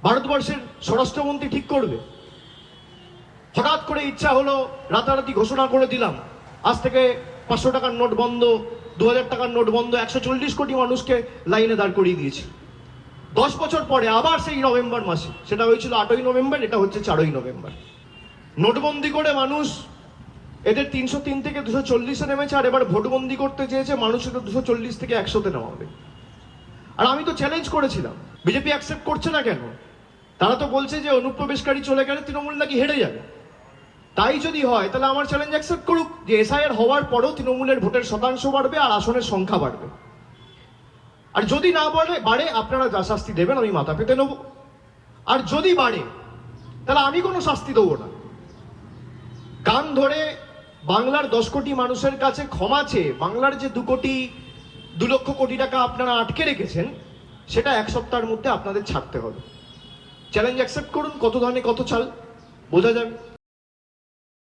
ভারতবর্ষের স্বরাষ্ট্রমন্ত্রী ঠিক করবে? হঠাৎ করে ইচ্ছা হলো, রাতারাতি ঘোষণা করে দিলাম, আজ থেকে 500 টাকার নোট বন্ধ, 2000 টাকার নোট বন্ধ, 140 কোটি মানুষকে লাইনে দাঁড় করিয়ে দিয়েছি। 10 বছর পরে আবার সেই নভেম্বর মাসে, সেটা হয়েছিল 8ই নভেম্বর, এটা হচ্ছে 4ই নভেম্বর, নোটবন্দি করে মানুষ এদের 303 থেকে 240-এ নেমেছে, আর এবার ভোটবন্দি করতে চেয়েছে মানুষ এটা 240 থেকে 100-তে নামাবে। আর আমি তো চ্যালেঞ্জ করেছিলাম, বিজেপি অ্যাকসেপ্ট করছে না কেন? তারা তো বলছে যে অনুপ্রবেশকারী চলে গেলে তৃণমূল নাকি হেরে যাবে। তাই যদি হয় তাহলে আমার চ্যালেঞ্জ অ্যাকসেপ্ট করুক যে এসআইআর হওয়ার পরেও তৃণমূলের ভোটের শতাংশ বাড়বে আর আসনের সংখ্যা বাড়বে। আর যদি না বাড়ে আপনারা যা শাস্তি দেবেন আমি মাথা পেতে নেব। আর যদি বাড়ে তাহলে আমি কোনো শাস্তি দেবো না। কান ধরে বাংলার 10 কোটি মানুষের কাছে ক্ষমা চেয়ে বাংলার যে 2 লক্ষ কোটি টাকা আপনারা আটকে রেখেছেন সেটা 1 সপ্তাহের মধ্যে আপনাদের ছাড়তে হবে। চ্যালেঞ্জ অ্যাকসেপ্ট করুন, কত ধানে কত চাল বোঝা যাবে।